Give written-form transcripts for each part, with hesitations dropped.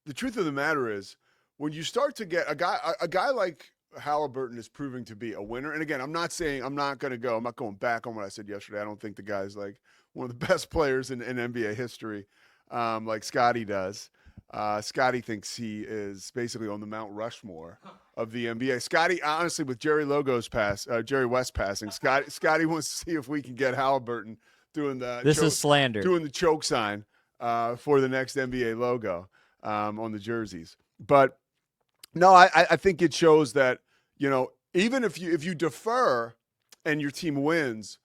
the truth of the matter is, when you start to get a guy like Haliburton is proving to be a winner. And again, I'm not going back on what I said yesterday. I don't think the guy's like one of the best players in NBA history, like Scotty does. Scotty thinks he is basically on the Mount Rushmore of the NBA. Scotty, honestly, with Jerry West passing, Scotty wants to see if we can get Haliburton doing is slander, doing the choke sign for the next NBA logo on the jerseys. But no, I think it shows that, even if you defer and your team wins,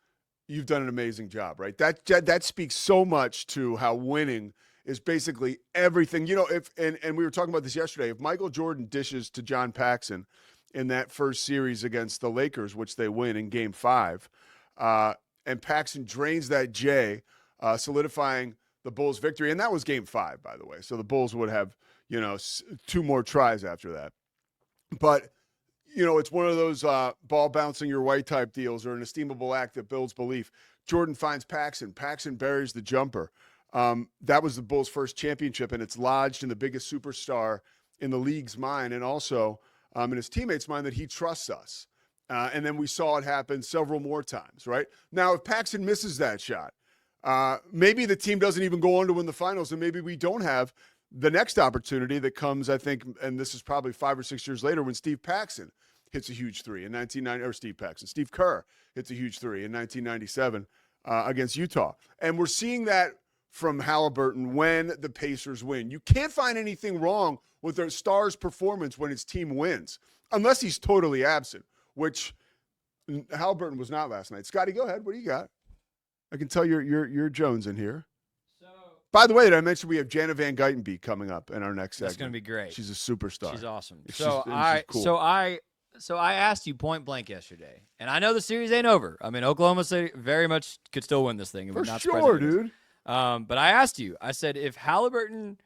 you've done an amazing job, right? That speaks so much to how winning is basically everything. And we were talking about this yesterday. If Michael Jordan dishes to John Paxson in that first series against the Lakers, which they win in Game 5, and Paxson drains that J, solidifying the Bulls' victory, and that was Game 5, by the way. So the Bulls would have, 2 more tries after that. But, it's one of those ball bouncing your way type deals, or an esteemable act that builds belief. Jordan finds Paxson. Paxson buries the jumper. That was the Bulls' first championship, and it's lodged in the biggest superstar in the league's mind, and also in his teammates' mind, that he trusts us. And then we saw it happen several more times, right? Now, if Paxson misses that shot, maybe the team doesn't even go on to win the finals, and maybe we don't have the next opportunity that comes, I think, and this is probably 5 or 6 years later, when Steve Paxson hits a huge three in 1990, or Steve Kerr hits a huge three in 1997 against Utah. And we're seeing that from Haliburton when the Pacers win. You can't find anything wrong with their star's performance when his team wins, unless he's totally absent, which Haliburton was not last night. Scotty, go ahead. What do you got? I can tell you're Jones in here. By the way, did I mention we have Jana Van Geitenbeek coming up in our next segment? That's going to be great. She's a superstar. She's awesome. She's cool. So I asked you point blank yesterday, and I know the series ain't over. I mean, Oklahoma City very much could still win this thing. For sure, dude. But I asked you. I said, if Haliburton,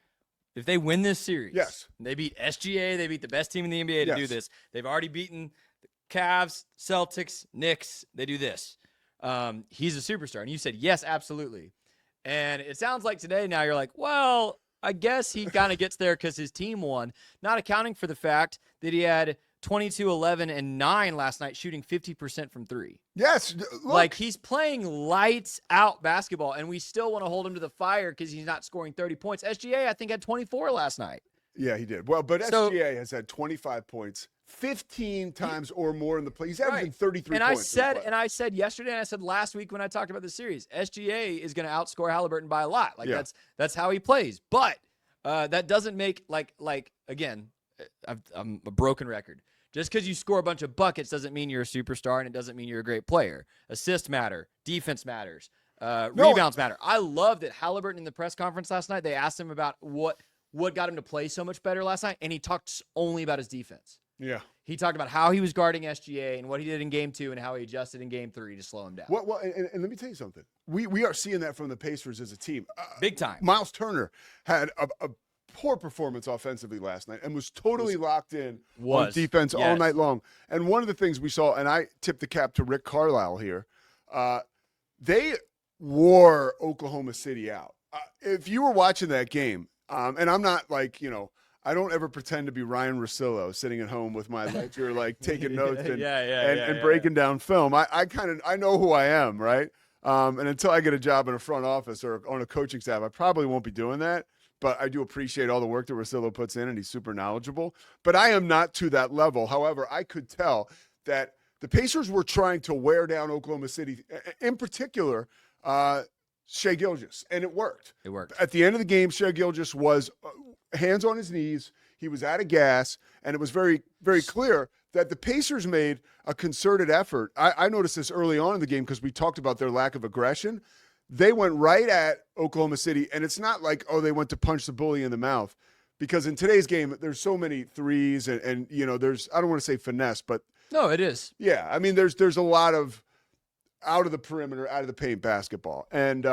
if they win this series, yes, they beat SGA, they beat the best team in the NBA to do this. They've already beaten the Cavs, Celtics, Knicks. They do this. He's a superstar. And you said, yes, absolutely. And it sounds like today now you're like, well, I guess he kind of gets there because his team won, not accounting for the fact that he had 22, 11, and 9 last night, shooting 50% from 3. Yes. Look. Like, he's playing lights out basketball, and we still want to hold him to the fire because he's not scoring 30 points. SGA, I think, had 24 last night. Yeah, he did. Well, but SGA has had 25 points 15 times or more in the play. He's averaging 33 points. I said yesterday, and I said last week when I talked about the series, SGA is going to outscore Haliburton by a lot. Like, that's how he plays. But that doesn't make, again, I'm a broken record. Just because you score a bunch of buckets doesn't mean you're a superstar, and it doesn't mean you're a great player. Assists matter. Defense matters. Rebounds matter. I loved it. Haliburton in the press conference last night, they asked him about what got him to play so much better last night, and he talked only about his defense. Yeah. He talked about how he was guarding SGA and what he did in Game 2 and how he adjusted in Game 3 to slow him down. Well, and let me tell you something. We are seeing that from the Pacers as a team. Big time. Miles Turner had a poor performance offensively last night and was totally locked in on defense all night long. And one of the things we saw, and I tipped the cap to Rick Carlisle here, they wore Oklahoma City out. If you were watching that game, and I'm not I don't ever pretend to be Ryan Russillo sitting at home with my ledger, taking notes and breaking down film. I know who I am, right? And until I get a job in a front office or on a coaching staff, I probably won't be doing that. But I do appreciate all the work that Russillo puts in, and he's super knowledgeable. But I am not to that level. However, I could tell that the Pacers were trying to wear down Oklahoma City, in particular, Shai Gilgeous, and it worked. It worked. At the end of the game, Shai Gilgeous was hands on his knees. He was out of gas, and it was very, very clear that the Pacers made a concerted effort. I noticed this early on in the game because we talked about their lack of aggression. They went right at Oklahoma City, and it's not like, they went to punch the bully in the mouth, because in today's game, there's so many threes and there's, I don't want to say finesse, but. No, it is. Yeah, I mean, there's a lot of out of the perimeter, out of the paint basketball. And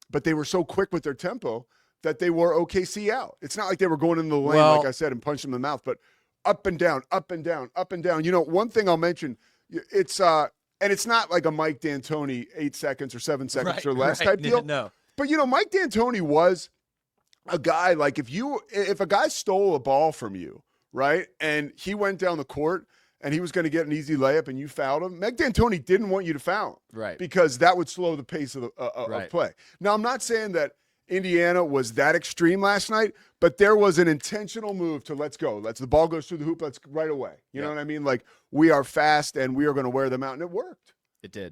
but they were so quick with their tempo that they wore OKC out. It's not like they were going in the lane, like I said, and punching them in the mouth, but up and down, up and down, up and down. One thing I'll mention, it's and it's not like a Mike D'Antoni 8 seconds or 7 seconds or less type deal. No. But, Mike D'Antoni was a guy like if a guy stole a ball from you, right, and he went down the court and he was going to get an easy layup and you fouled him, Meg D'Antoni didn't want you to foul him, Right. because that would slow the pace of Right. play. Now, I'm not saying that Indiana was that extreme last night, but there was an intentional move to let's go. The ball goes through the hoop, let's right away. You know what I mean? Like, we are fast and we are going to wear them out, and it worked. It did.